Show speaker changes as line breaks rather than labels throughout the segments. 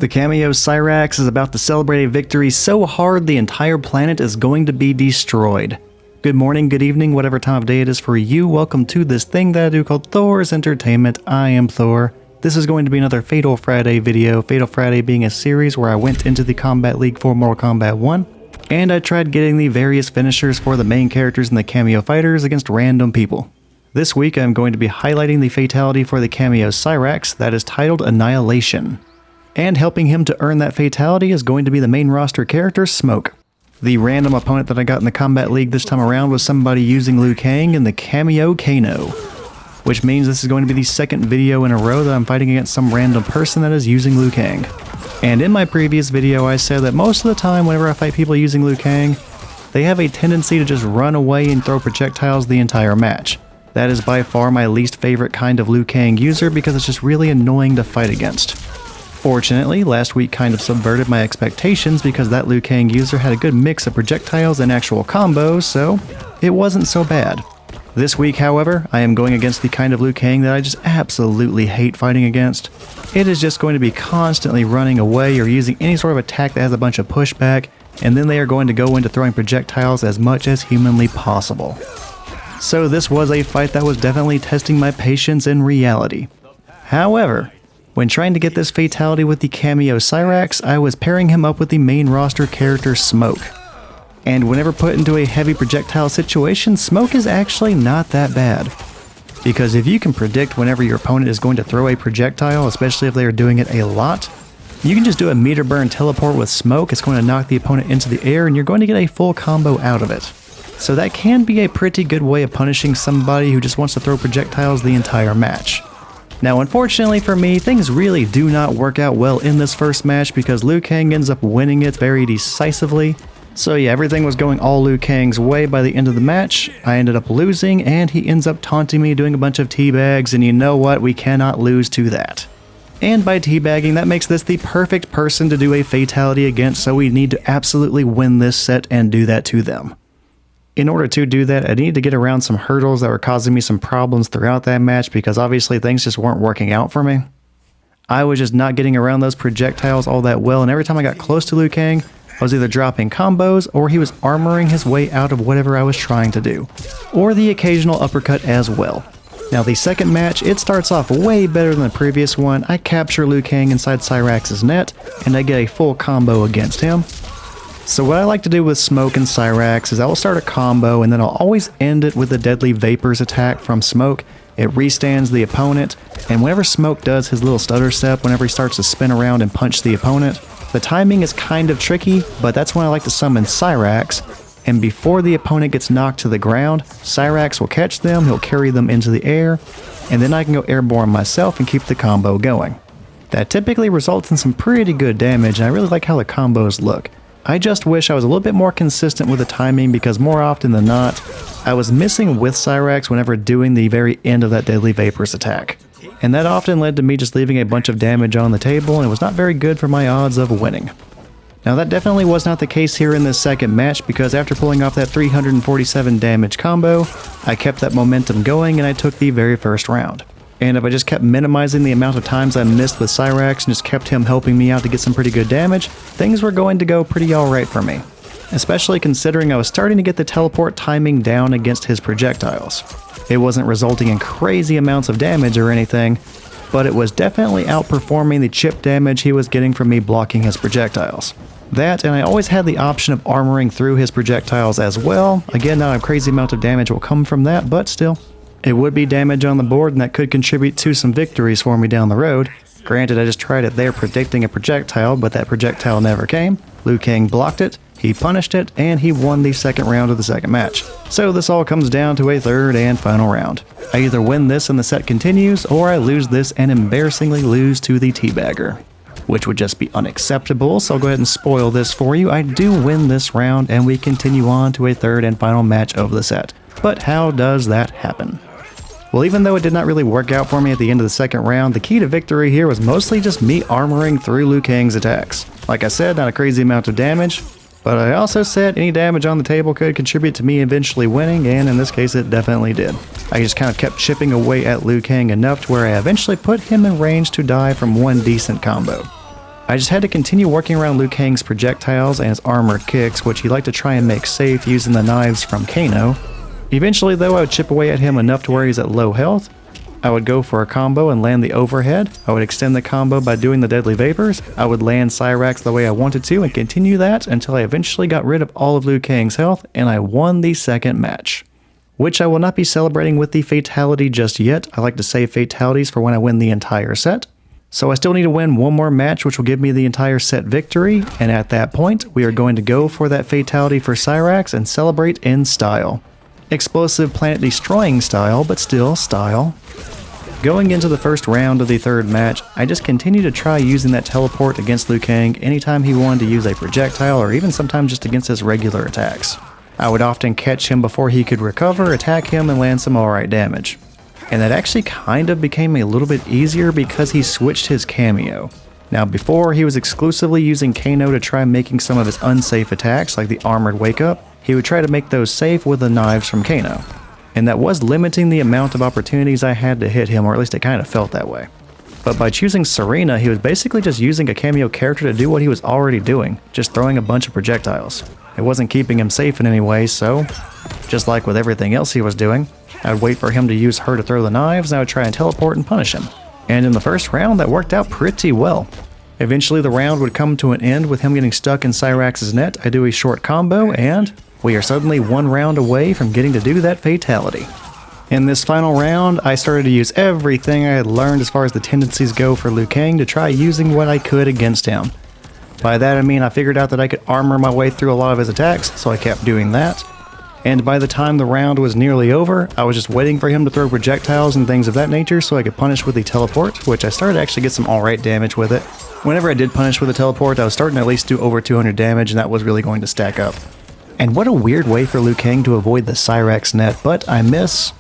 The Kameo Cyrax is about to celebrate a victory so hard the entire planet is going to be destroyed. Good morning, good evening, whatever time of day it is for you. Welcome to this thing that I do called Thor's Entertainment. I am Thor. This is going to be another Fatal Friday video. Fatal Friday being a series where I went into the Kombat League for Mortal Kombat 1, and I tried getting the various finishers for the main characters and the cameo fighters against random people. This week I'm going to be highlighting the fatality for the Kameo Cyrax that is titled Annihilation. And helping him to earn that fatality is going to be the main roster character, Smoke. The random opponent that I got in the Kombat League this time around was somebody using Liu Kang in the Kameo Kano, which means this is going to be the second video in a row that I'm fighting against some random person that is using Liu Kang. And in my previous video I said that most of the time whenever I fight people using Liu Kang, they have a tendency to just run away and throw projectiles the entire match. That is by far my least favorite kind of Liu Kang user because it's just really annoying to fight against. Fortunately, last week kind of subverted my expectations because that Liu Kang user had a good mix of projectiles and actual combos, so it wasn't so bad. This week, however, I am going against the kind of Liu Kang that I just absolutely hate fighting against. It is just going to be constantly running away or using any sort of attack that has a bunch of pushback, and then they are going to go into throwing projectiles as much as humanly possible. So this was a fight that was definitely testing my patience in reality. However, when trying to get this fatality with the Kameo Cyrax, I was pairing him up with the main roster character Smoke. And whenever put into a heavy projectile situation, Smoke is actually not that bad. Because if you can predict whenever your opponent is going to throw a projectile, especially if they are doing it a lot, you can just do a meter burn teleport with Smoke. It's going to knock the opponent into the air and you're going to get a full combo out of it. So that can be a pretty good way of punishing somebody who just wants to throw projectiles the entire match. Now unfortunately for me, things really do not work out well in this first match because Liu Kang ends up winning it very decisively. So yeah, everything was going all Liu Kang's way by the end of the match. I ended up losing and he ends up taunting me doing a bunch of teabags, and you know what, we cannot lose to that. And by teabagging, that makes this the perfect person to do a fatality against, so we need to absolutely win this set and do that to them. In order to do that, I needed to get around some hurdles that were causing me some problems throughout that match because obviously things just weren't working out for me. I was just not getting around those projectiles all that well, and every time I got close to Liu Kang, I was either dropping combos or he was armoring his way out of whatever I was trying to do. Or the occasional uppercut as well. Now the second match, it starts off way better than the previous one. I capture Liu Kang inside Cyrax's net, and I get a full combo against him. So what I like to do with Smoke and Cyrax is I will start a combo and then I'll always end it with a deadly vapors attack from Smoke. It restands the opponent, and whenever Smoke does his little stutter step, whenever he starts to spin around and punch the opponent, the timing is kind of tricky, but that's when I like to summon Cyrax, and before the opponent gets knocked to the ground, Cyrax will catch them, he'll carry them into the air, and then I can go airborne myself and keep the combo going. That typically results in some pretty good damage, and I really like how the combos look. I just wish I was a little bit more consistent with the timing because more often than not, I was missing with Cyrax whenever doing the very end of that deadly vapors attack. And that often led to me just leaving a bunch of damage on the table, and it was not very good for my odds of winning. Now that definitely was not the case here in this second match because after pulling off that 347 damage combo, I kept that momentum going and I took the very first round. And if I just kept minimizing the amount of times I missed with Cyrax and just kept him helping me out to get some pretty good damage, things were going to go pretty alright for me. Especially considering I was starting to get the teleport timing down against his projectiles. It wasn't resulting in crazy amounts of damage or anything, but it was definitely outperforming the chip damage he was getting from me blocking his projectiles. That, and I always had the option of armoring through his projectiles as well. Again, not a crazy amount of damage will come from that, but still. It would be damage on the board and that could contribute to some victories for me down the road. Granted, I just tried it there predicting a projectile, but that projectile never came. Liu Kang blocked it, he punished it, and he won the second round of the second match. So this all comes down to a third and final round. I either win this and the set continues, or I lose this and embarrassingly lose to the teabagger, which would just be unacceptable, so I'll go ahead and spoil this for you. I do win this round and we continue on to a third and final match of the set. But how does that happen? Well, even though it did not really work out for me at the end of the second round, the key to victory here was mostly just me armoring through Liu Kang's attacks. Like I said, not a crazy amount of damage, but I also said any damage on the table could contribute to me eventually winning, and in this case it definitely did. I just kind of kept chipping away at Liu Kang enough to where I eventually put him in range to die from one decent combo. I just had to continue working around Liu Kang's projectiles and his armored kicks, which he liked to try and make safe using the knives from Kano. Eventually though, I would chip away at him enough to where he's at low health. I would go for a combo and land the overhead. I would extend the combo by doing the deadly vapors. I would land Cyrax the way I wanted to and continue that until I eventually got rid of all of Liu Kang's health and I won the second match. Which I will not be celebrating with the fatality just yet. I like to save fatalities for when I win the entire set. So I still need to win one more match, which will give me the entire set victory, and at that point, we are going to go for that fatality for Cyrax and celebrate in style. Explosive planet destroying style, but still style. Going into the first round of the third match, I just continue to try using that teleport against Liu Kang anytime he wanted to use a projectile or even sometimes just against his regular attacks. I would often catch him before he could recover, attack him, and land some alright damage. And that actually kind of became a little bit easier because he switched his cameo. Now before, he was exclusively using Kano to try making some of his unsafe attacks like the armored wake up. He would try to make those safe with the knives from Kano. And that was limiting the amount of opportunities I had to hit him, or at least it kind of felt that way. But by choosing Sareena, he was basically just using a cameo character to do what he was already doing, just throwing a bunch of projectiles. It wasn't keeping him safe in any way, so just like with everything else he was doing, I'd wait for him to use her to throw the knives, and I would try and teleport and punish him. And in the first round, that worked out pretty well. Eventually the round would come to an end with him getting stuck in Cyrax's net. I do a short combo, and we are suddenly one round away from getting to do that fatality. In this final round, I started to use everything I had learned as far as the tendencies go for Liu Kang to try using what I could against him. By that I mean I figured out that I could armor my way through a lot of his attacks, so I kept doing that. And by the time the round was nearly over, I was just waiting for him to throw projectiles and things of that nature so I could punish with the teleport, which I started to actually get some alright damage with it. Whenever I did punish with the teleport, I was starting to at least do over 200 damage, and that was really going to stack up. And what a weird way for Liu Kang to avoid the Cyrax net, but I miss.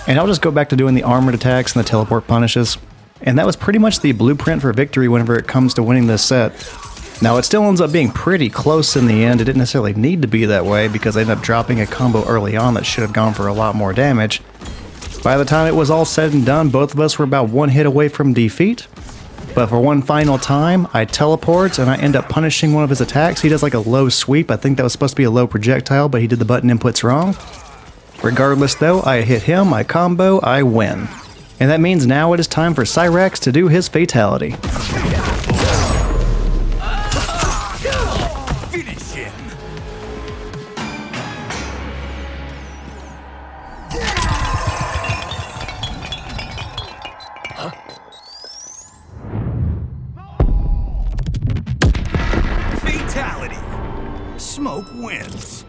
And I'll just go back to doing the armored attacks and the teleport punishes. And that was pretty much the blueprint for victory whenever it comes to winning this set. Now it still ends up being pretty close in the end. It didn't necessarily need to be that way because I ended up dropping a combo early on that should have gone for a lot more damage. By the time it was all said and done, both of us were about one hit away from defeat. But for one final time, I teleport and I end up punishing one of his attacks. He does like a low sweep. I think that was supposed to be a low projectile, but he did the button inputs wrong. Regardless though, I hit him, I combo, I win. And that means now it is time for Cyrax to do his fatality.
Smoke wins.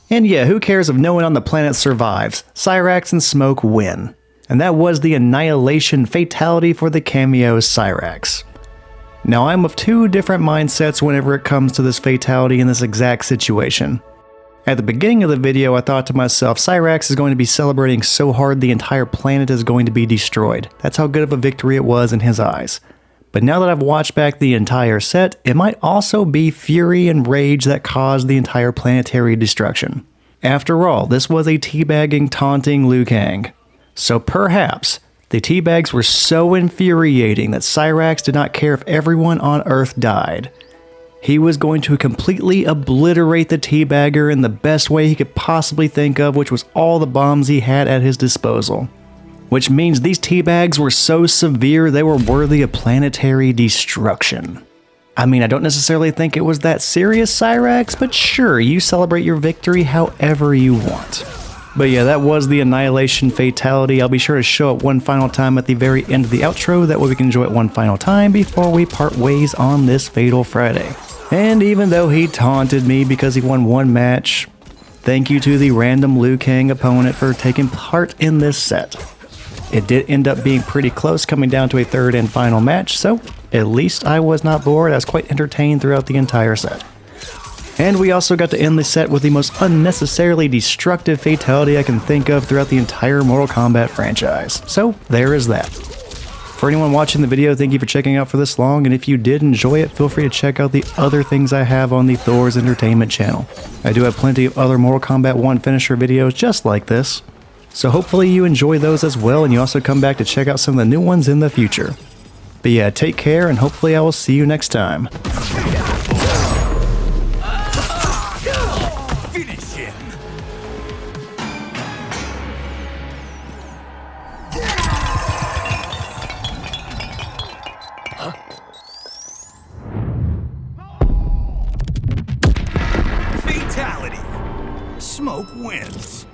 And yeah, who cares if no one on the planet survives? Cyrax and Smoke win. And that was the Annihilation fatality for the Kameo Cyrax. Now I'm of two different mindsets whenever it comes to this fatality in this exact situation. At the beginning of the video, I thought to myself, Cyrax is going to be celebrating so hard the entire planet is going to be destroyed. That's how good of a victory it was in his eyes. But now that I've watched back the entire set, it might also be fury and rage that caused the entire planetary destruction. After all, this was a teabagging, taunting Liu Kang. So perhaps the teabags were so infuriating that Cyrax did not care if everyone on Earth died. He was going to completely obliterate the teabagger in the best way he could possibly think of, which was all the bombs he had at his disposal. Which means these teabags were so severe they were worthy of planetary destruction. I mean, I don't necessarily think it was that serious, Cyrax, but sure, you celebrate your victory however you want. But yeah, that was the Annihilation fatality. I'll be sure to show it one final time at the very end of the outro, that way we can enjoy it one final time before we part ways on this Fatal Friday. And even though he taunted me because he won one match, thank you to the random Liu Kang opponent for taking part in this set. It did end up being pretty close, coming down to a third and final match, so at least I was not bored. I was quite entertained throughout the entire set. And we also got to end the set with the most unnecessarily destructive fatality I can think of throughout the entire Mortal Kombat franchise. So there is that. For anyone watching the video, thank you for checking out for this long, and if you did enjoy it, feel free to check out the other things I have on the Thor's Entertainment channel. I do have plenty of other Mortal Kombat 1 finisher videos just like this. So hopefully you enjoy those as well, and you also come back to check out some of the new ones in the future. But yeah, take care, and hopefully I will see you next time.
Finish him. Fatality. Smoke wins.